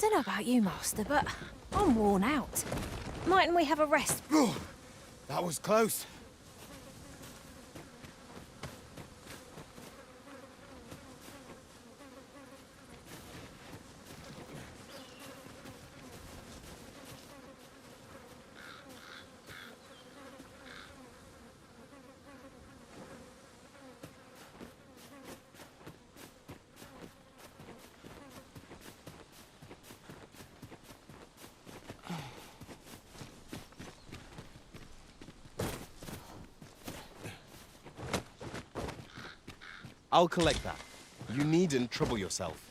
don't know about you, Master, but I'm worn out. Mightn't we have a rest? That was close. I'll collect that. You needn't trouble yourself.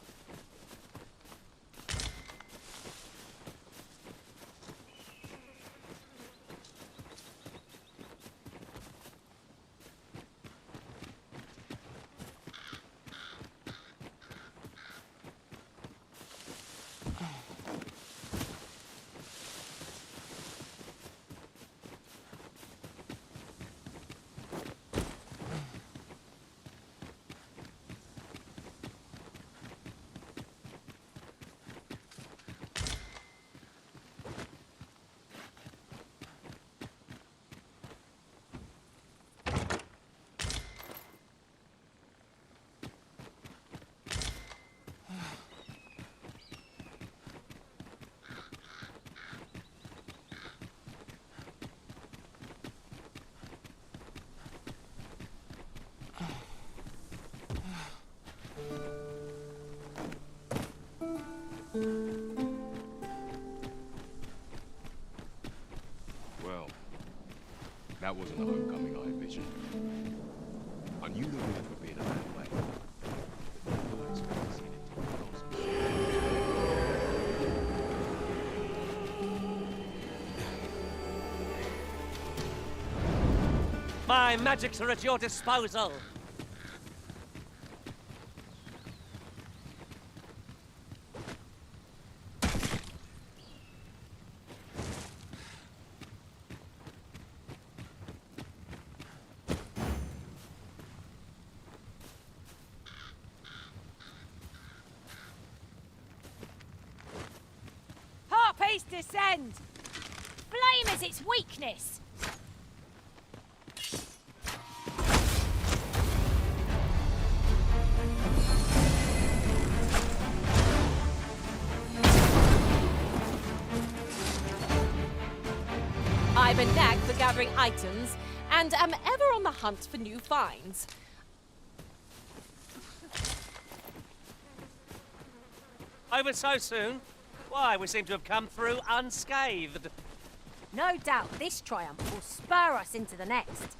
Well, that wasn't the homecoming I envisioned. I knew the village would be in a bad way. I didn't expect to see an entire My magics are at your disposal. Harpies descend! Flame is its weakness! I've a knack for gathering items, and am ever on the hunt for new finds. Over so soon? Why, we seem to have come through unscathed. No doubt this triumph will spur us into the next.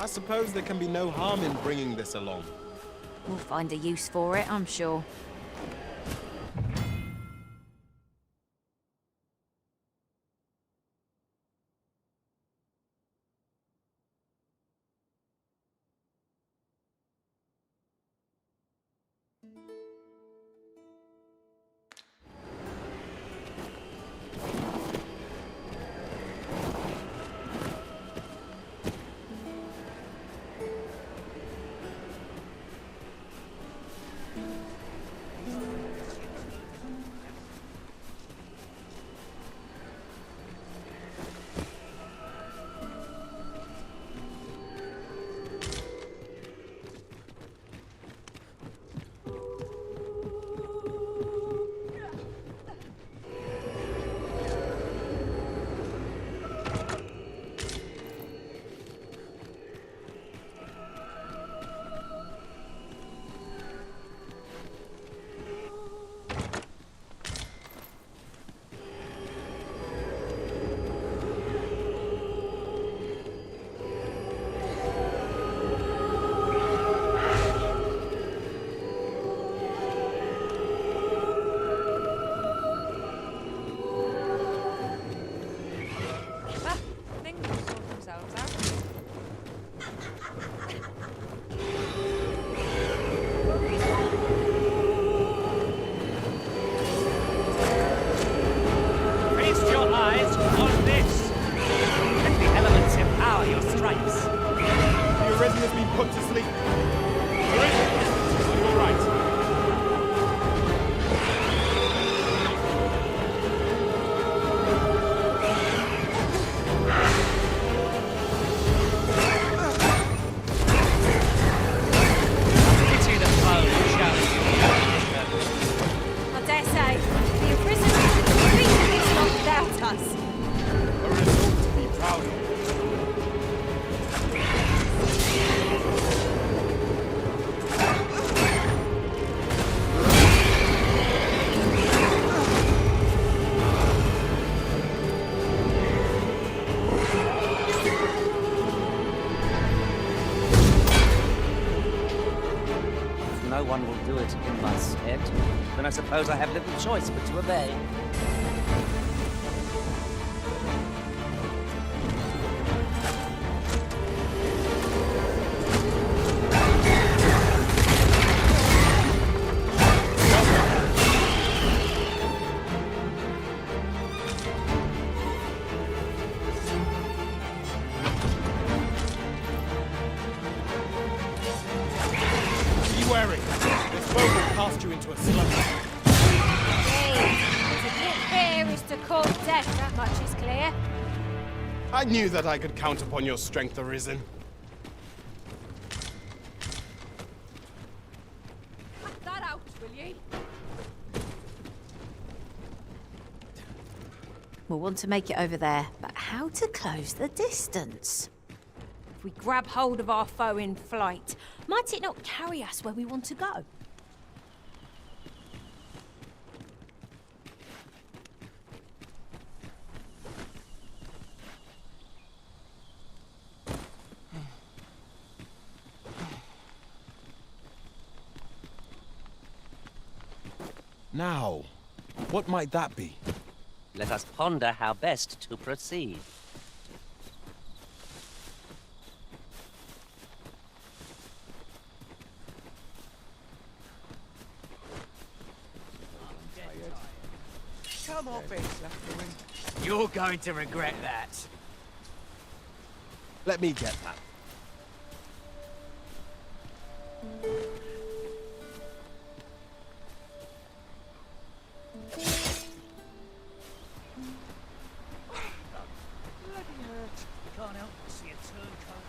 I suppose there can be no harm in bringing this along. We'll find a use for it, I'm sure. gone to sleep. Arisen, on your right. Pity the foe shouting in the I dare say, the imprisoned could completely this lot without us. A result to be proud of. If no one will do it in my stead, then I suppose I have little choice but to obey. Be wary. This boat will cast you into a slumber. It's a bit fairish to call death, that much is clear. I knew that I could count upon your strength, Arisen. Cut that out, will ye? We'll want to make it over there, but how to close the distance? If we grab hold of our foe in flight, might it not carry us where we want to go? Now, what might that be? Let us ponder how best to proceed. Come off it, Suffering. You're going to regret that. Let me get that. Can't help but see a turncoat.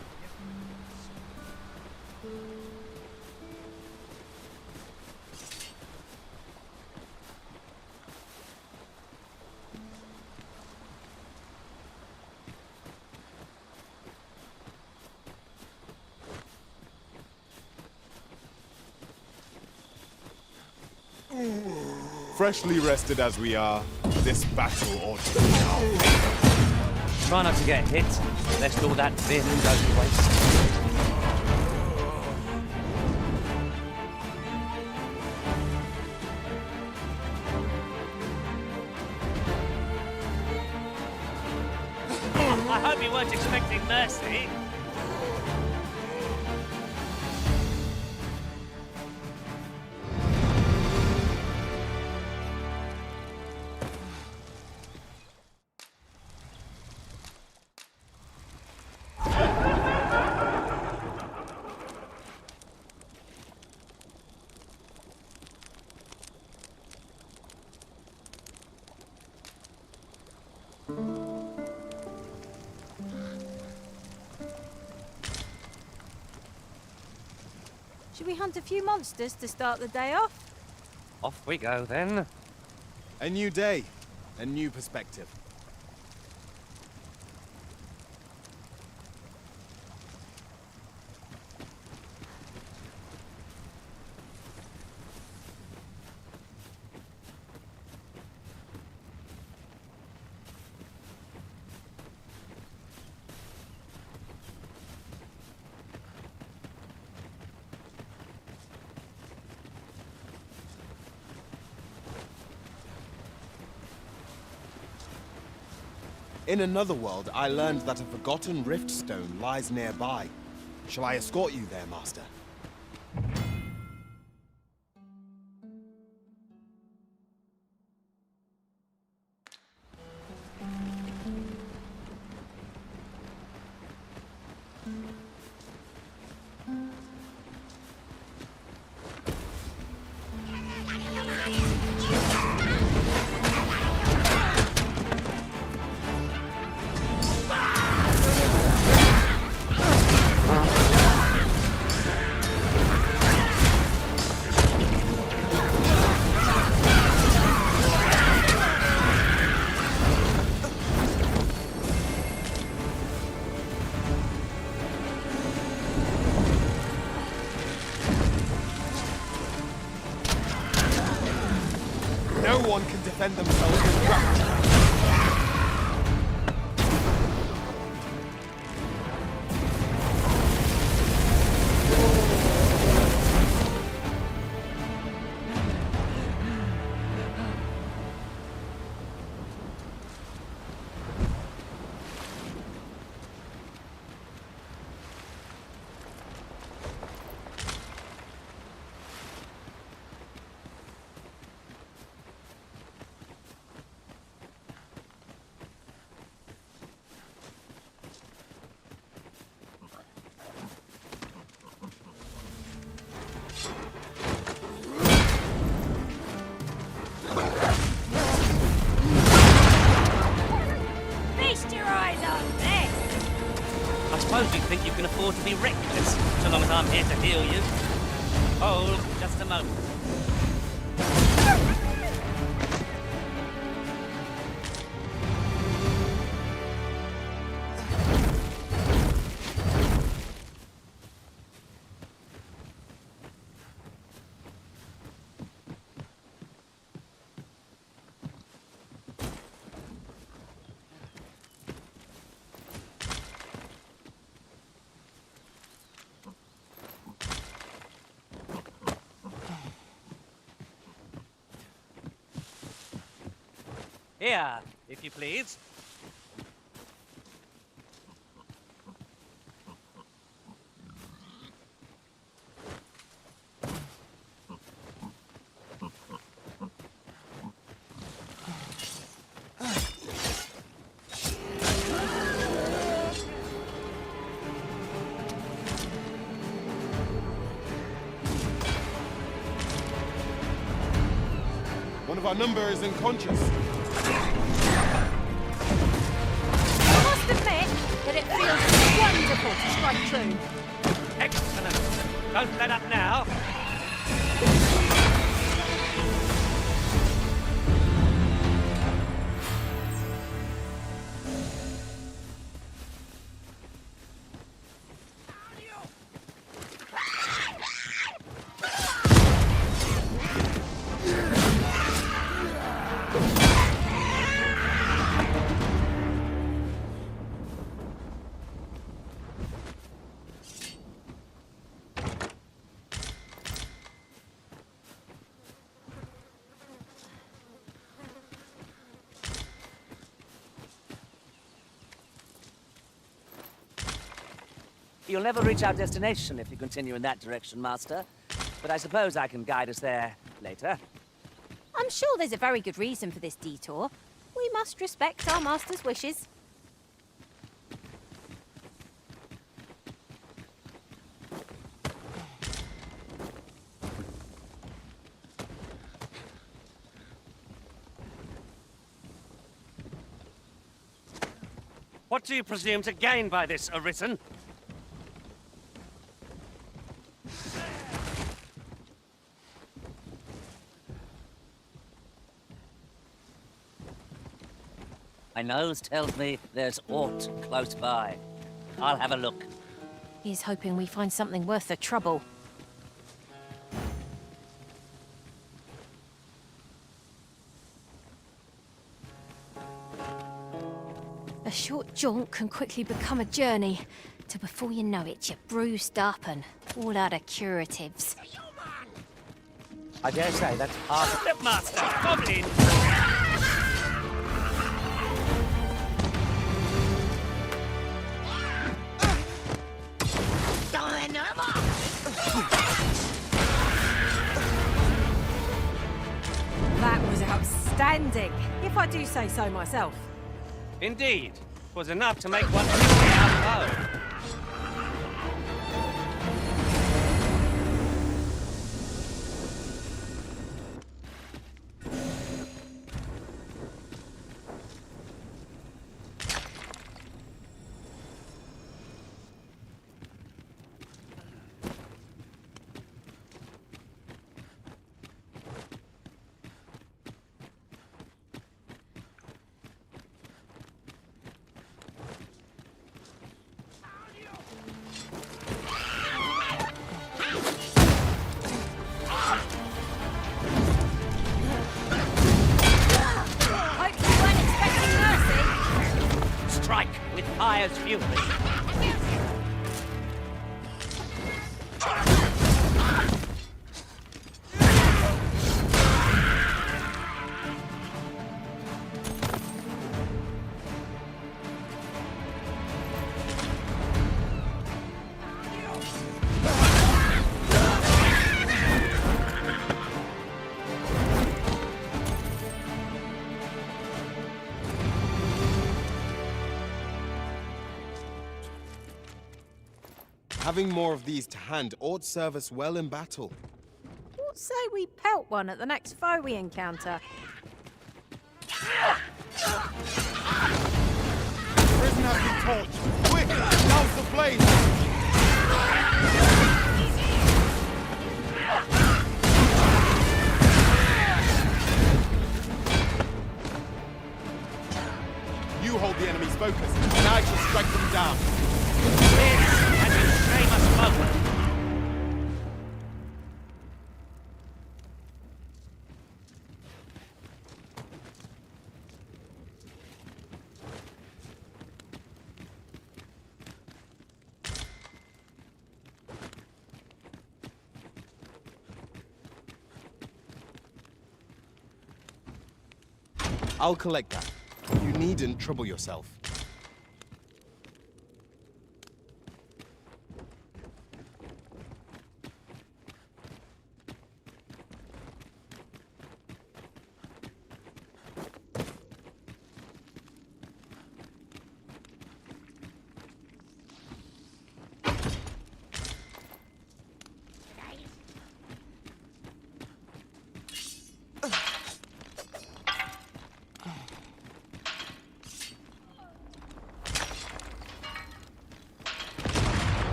Freshly rested as we are, this battle ought to be now. Try not to get hit, lest all that vim go to waste. I hope you weren't expecting mercy. Should we hunt a few monsters to start the day off? Off we go then. A new day, a new perspective. In another world, I learned that a forgotten rift stone lies nearby. Shall I escort you there, Master? defend themselves with weapons. I suppose you think you can afford to be reckless, so long as I'm here to heal you. Hold just a moment. Here, if you please. One of our number is unconscious. I must admit that it feels wonderful to strike true. Excellent. Don't let up now. You'll never reach our destination if you continue in that direction, Master. But I suppose I can guide us there later. I'm sure there's a very good reason for this detour. We must respect our master's wishes. What do you presume to gain by this, Arisen? My nose tells me there's aught close by. I'll have a look. He's hoping we find something worth the trouble. A short jaunt can quickly become a journey, till before you know it, you're bruised up and all out of curatives. I dare say that's part of Step Master, Goblin! That was outstanding, if I do say so myself. Indeed. It was enough to make one really out low. strike with fire's fury. Having more of these to hand ought serve us well in battle. What say we pelt one at the next foe we encounter? Prison has been torched. Quick, douse the blaze! You hold the enemy's focus, and I shall strike them down. As you frame us forward. I'll collect that. You needn't trouble yourself.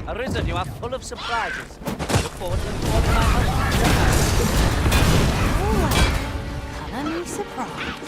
Arisen, you are full of surprises. I look forward to them all in my home. Oh, colour me surprised.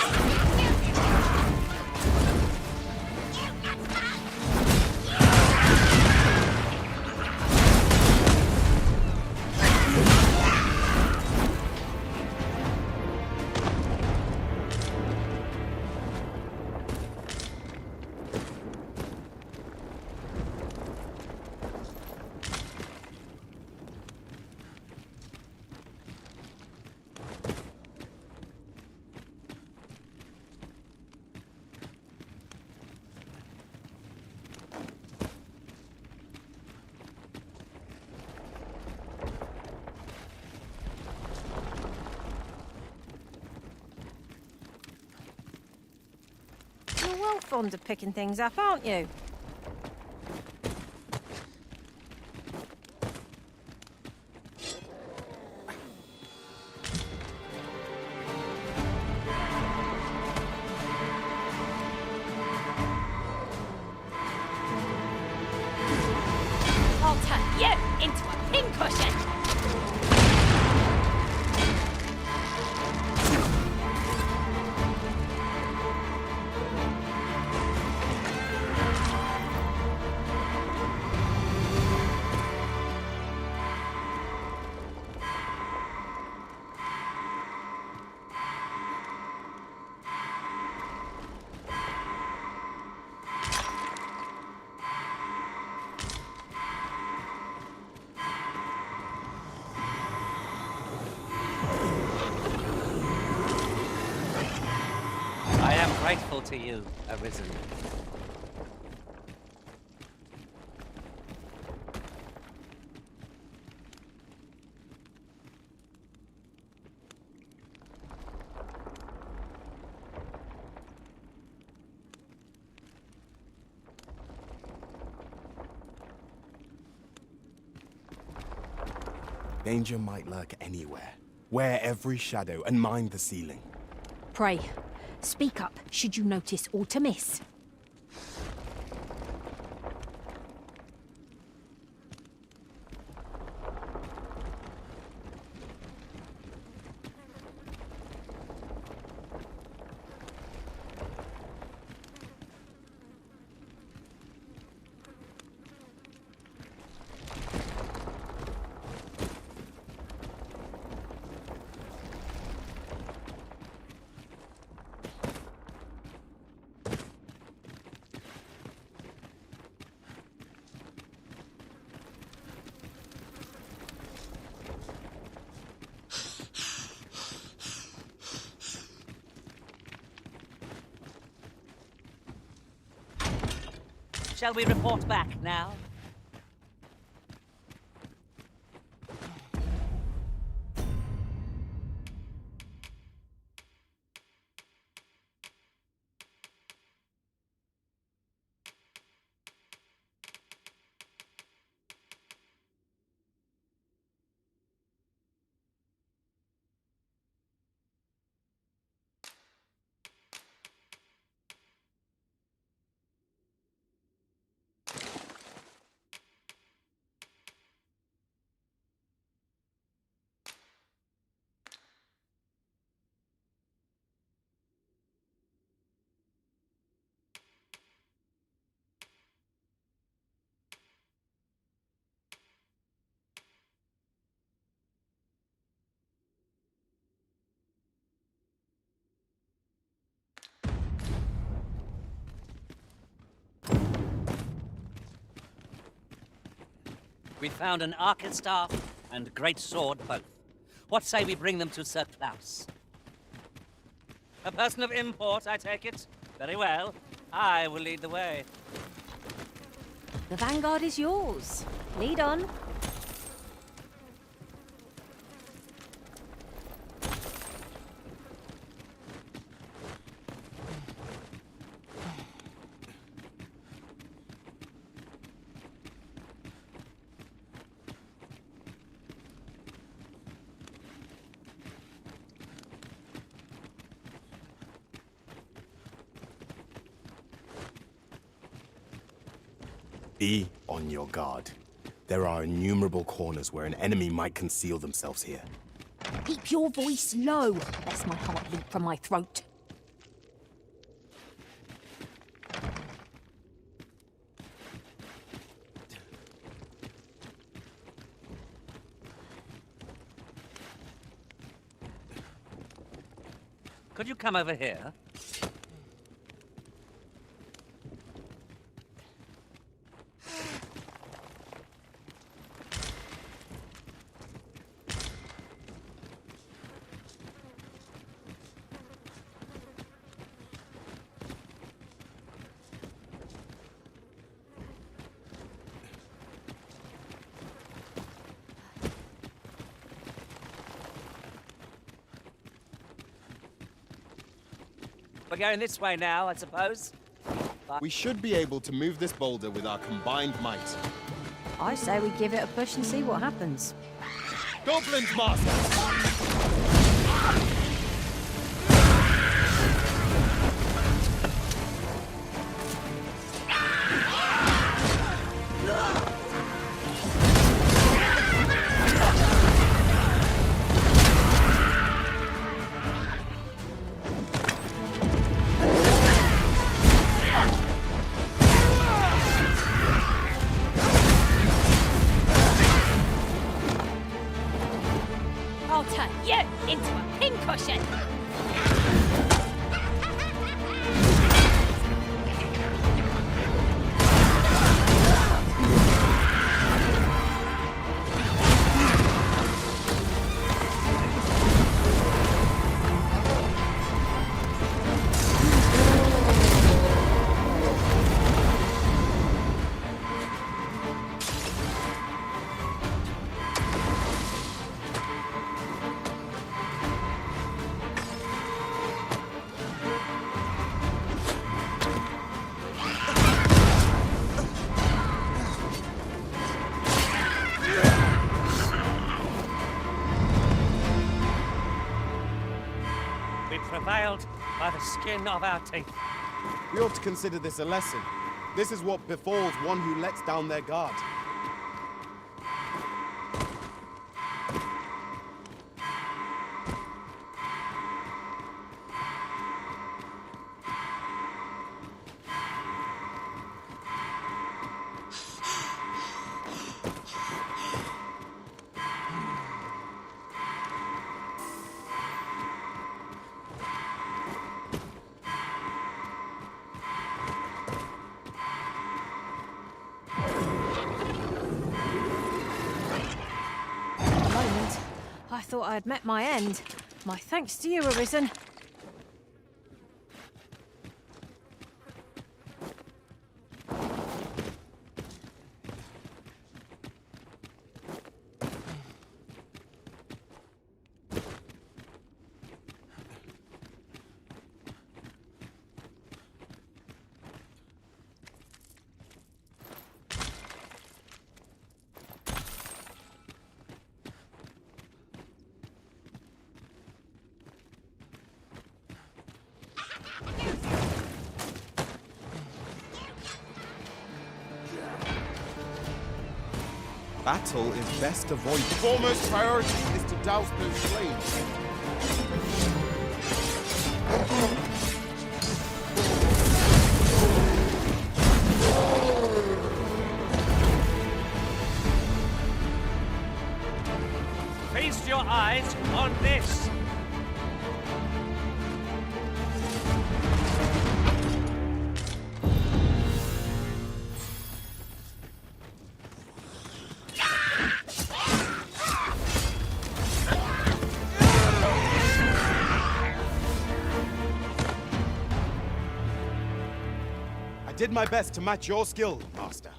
You're well fond of picking things up, aren't you? I'll turn you into a pincushion. I am grateful to you, Arisen. Danger might lurk anywhere. Wear every shadow and mind the ceiling. Pray, speak up should you notice aught to miss. Shall we report back now? We found an archet staff and great sword both. What say we bring them to Sir Klaus? A person of import, I take it? Very well. I will lead the way. The vanguard is yours. Lead on. Be on your guard. There are innumerable corners where an enemy might conceal themselves here. Keep your voice low, lest my heart leap from my throat. Could you come over here? We're going this way now, I suppose. We should be able to move this boulder with our combined might. I say we give it a push and see what happens. Goblins, Master! I'll turn you into a pincushion. We prevailed by the skin of our teeth. We ought to consider this a lesson. This is what befalls one who lets down their guard. I thought I had met my end. My thanks to you, Arisen. Battle is best avoided. Foremost priority is to douse those flames. Feast your eyes on this. I did my best to match your skill, Master.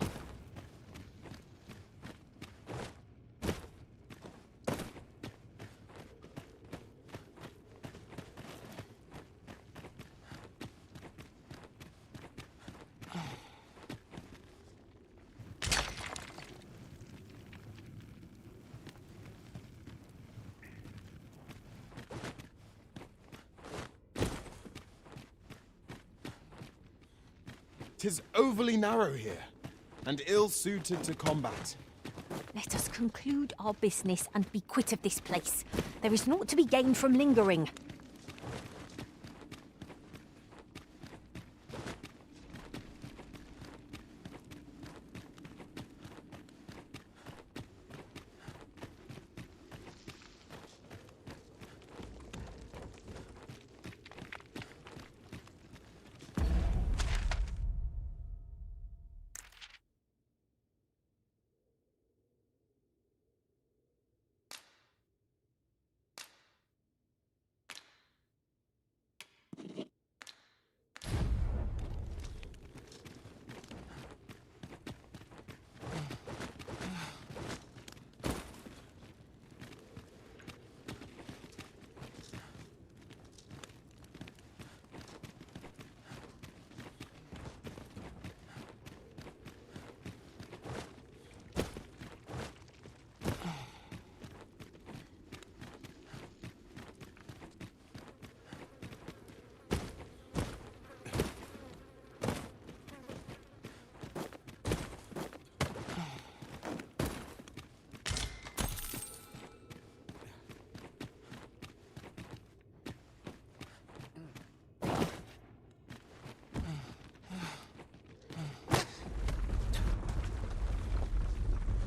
Tis overly narrow here, and ill-suited to combat. Let us conclude our business and be quit of this place. There is naught to be gained from lingering.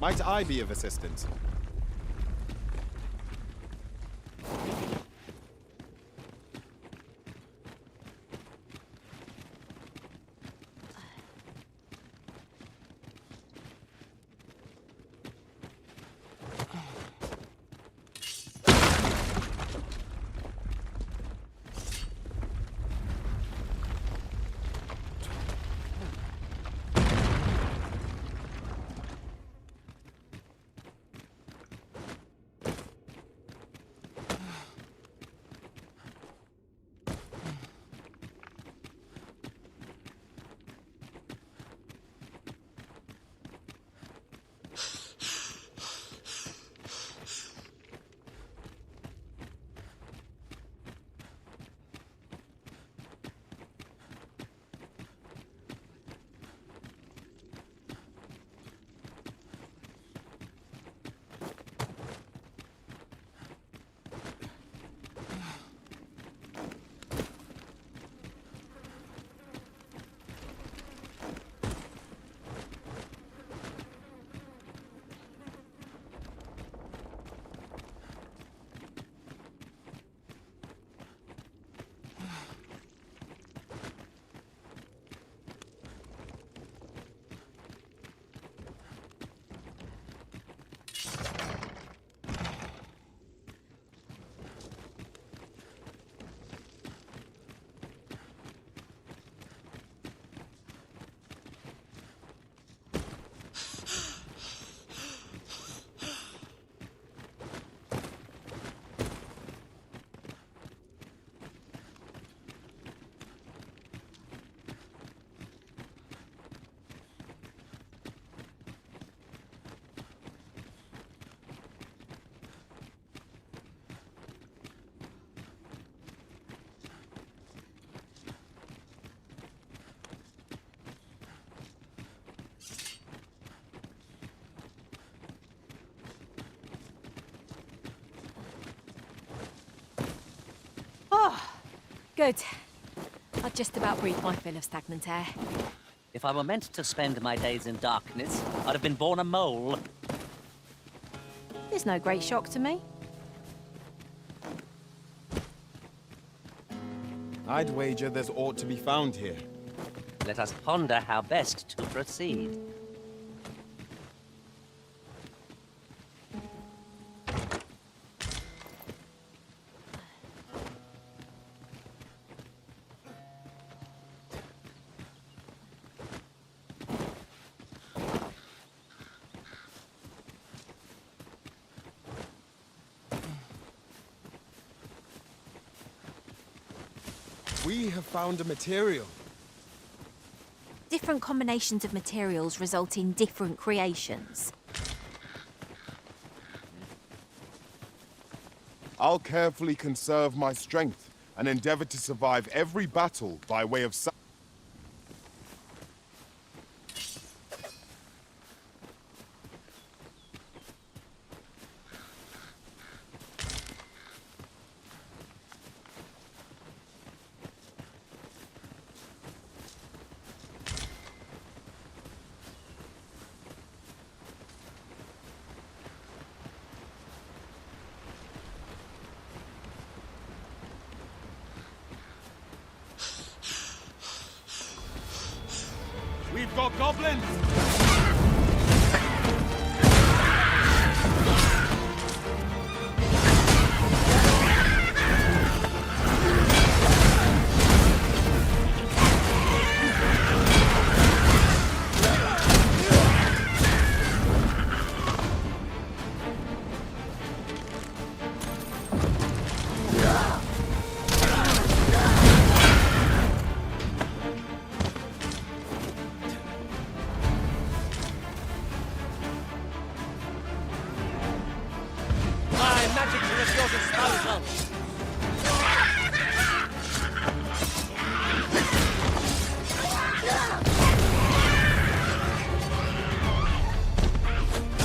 Might I be of assistance? Good. I'd just about breathed my fill of stagnant air. If I were meant to spend my days in darkness, I'd have been born a mole. It's no great shock to me. I'd wager there's aught to be found here. Let us ponder how best to proceed. We have found a material. Different combinations of materials result in different creations. I'll carefully conserve my strength and endeavor to survive every battle by way of We've got goblins!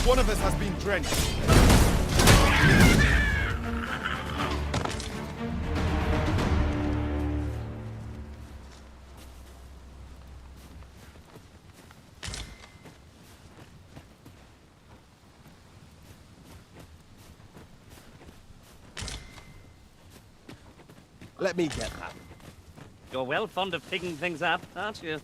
One of us has been drenched. Let me get that. You're well fond of picking things up, aren't you?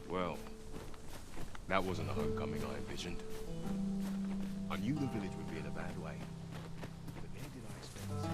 Well, that wasn't the homecoming I envisioned. I knew the village would be in a bad way. But where did I expect to see?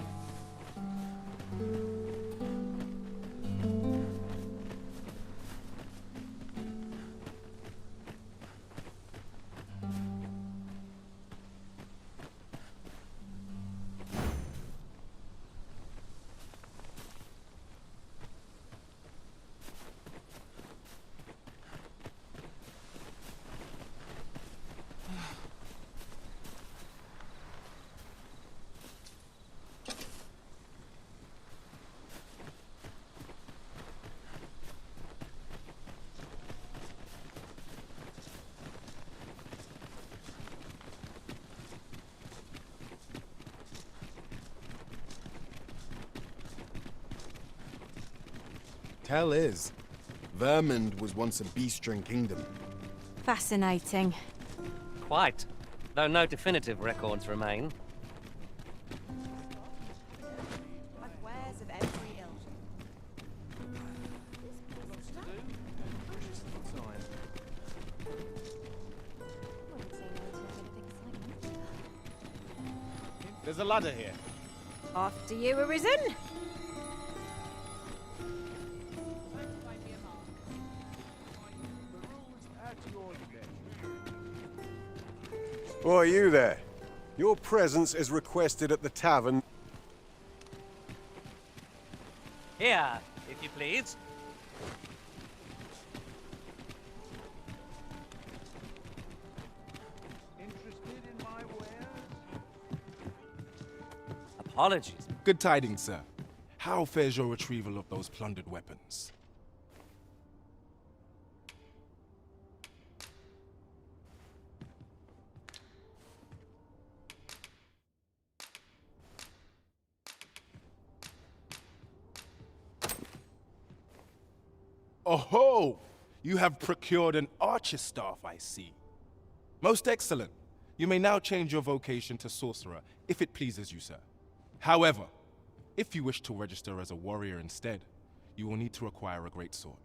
Tell is, Vermund was once a beastring kingdom. Fascinating. Quite. Though no definitive records remain. There's a ladder here. After you, Arisen. Oi, you there. Your presence is requested at the tavern. Here, if you please. Interested in my wares? Apologies. Good tidings, sir. How fares your retrieval of those plundered weapons? Oh-ho! You have procured an archer staff, I see. Most excellent. You may now change your vocation to sorcerer, if it pleases you, sir. However, if you wish to register as a warrior instead, you will need to acquire a great sword.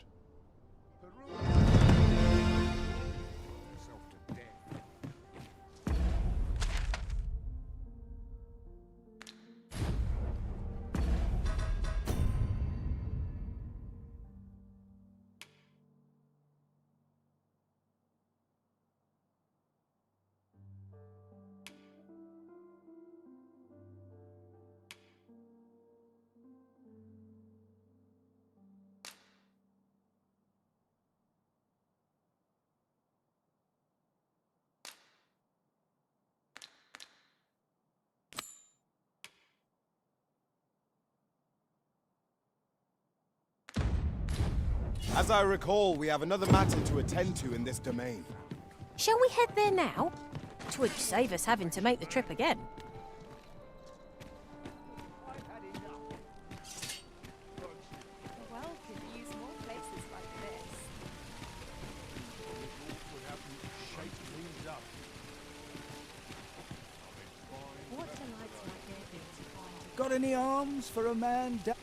As I recall, we have another matter to attend to in this domain. Shall we head there now? 'Twould save us having to make the trip again. The world could use more places like this. What delights might there be to find? Got any arms for a man down?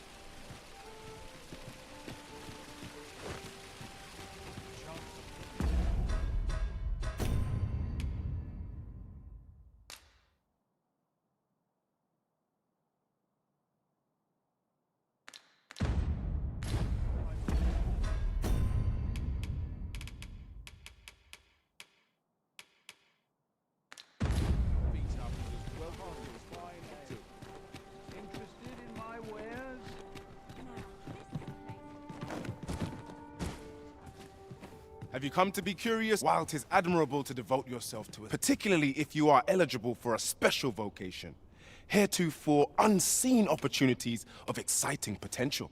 Interested in my wares? Have you come to be curious? While 'tis admirable to devote yourself to it, particularly if you are eligible for a special vocation, heretofore unseen opportunities of exciting potential.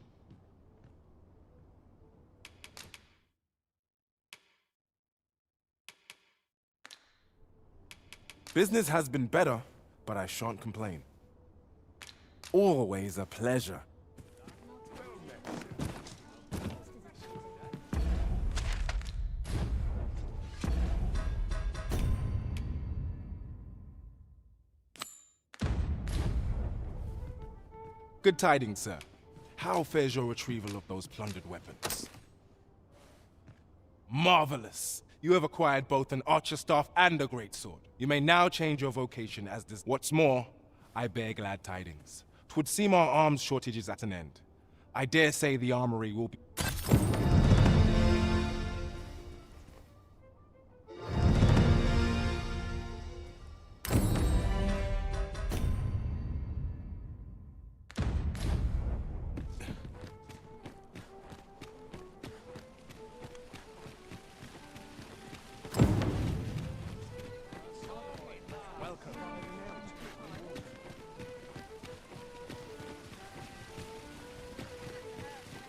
Business has been better, but I shan't complain. Always a pleasure. Good tidings, sir. How fares your retrieval of those plundered weapons? Marvelous! You have acquired both an archer staff and a great sword. You may now change your vocation as this. What's more, I bear glad tidings. 'Twould seem our arms shortage is at an end. I dare say the armory will be.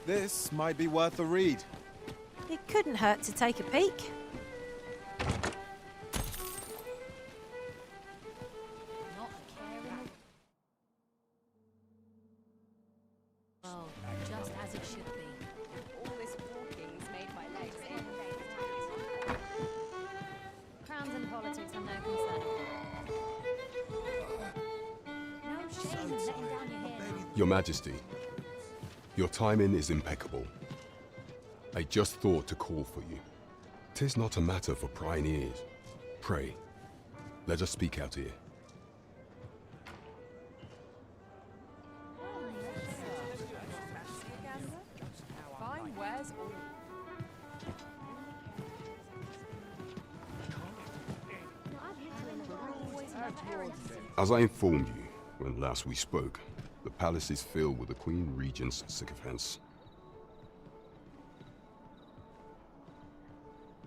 This might be worth a read. It couldn't hurt to take a peek. Not a care in the world, just as it should be. All this walking's made my legs ache. Crowns and politics are no concern. No shame in letting down your hair. Your Majesty, your timing is impeccable. I just thought to call for you. 'Tis not a matter for prying ears. Pray, let us speak out here. Fine wares all. As I informed you when last we spoke, the palace is filled with the Queen Regent's sycophants.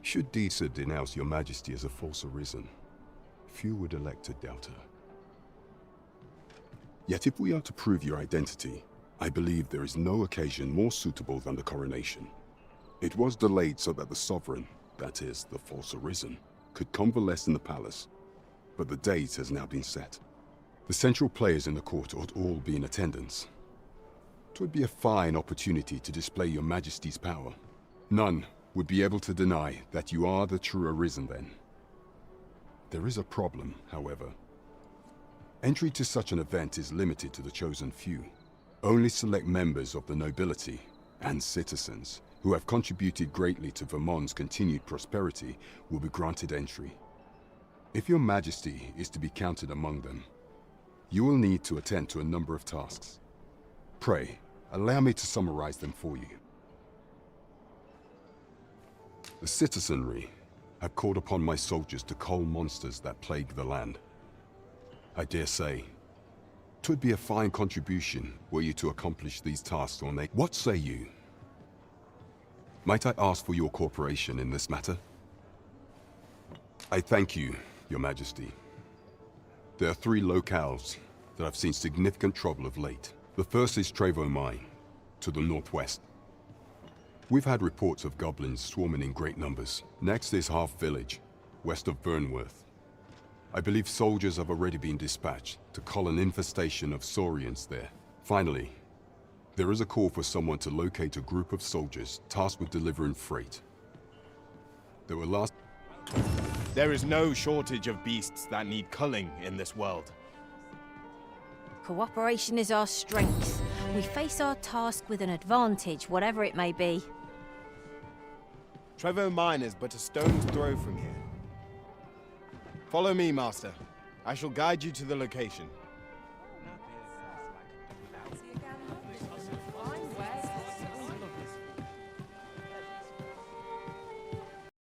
Should Disa denounce your majesty as a false arisen, few would elect to doubt her. Yet if we are to prove your identity, I believe there is no occasion more suitable than the coronation. It was delayed so that the sovereign, that is, the false arisen, could convalesce in the palace, but the date has now been set. The central players in the court ought all be in attendance. 'Twould be a fine opportunity to display your majesty's power. None would be able to deny that you are the true arisen then. There is a problem, however. Entry to such an event is limited to the chosen few. Only select members of the nobility and citizens who have contributed greatly to Vermont's continued prosperity will be granted entry. If your majesty is to be counted among them, you will need to attend to a number of tasks. Pray, allow me to summarize them for you. The citizenry have called upon my soldiers to cull monsters that plague the land. I dare say, 'twould be a fine contribution were you to accomplish these tasks on a... What say you? Might I ask for your cooperation in this matter? I thank you, your majesty. There are 3 locales that have seen significant trouble of late. The first is Trevo Mine, to the northwest. We've had reports of goblins swarming in great numbers. Next is Half Village, west of Burnworth. I believe soldiers have already been dispatched to cull an infestation of saurians there. Finally, there is a call for someone to locate a group of soldiers tasked with delivering freight. There were last... There is no shortage of beasts that need culling in this world. Cooperation is our strength. We face our task with an advantage, whatever it may be. Trevo Mine is but a stone's throw from here. Follow me, Master. I shall guide you to the location.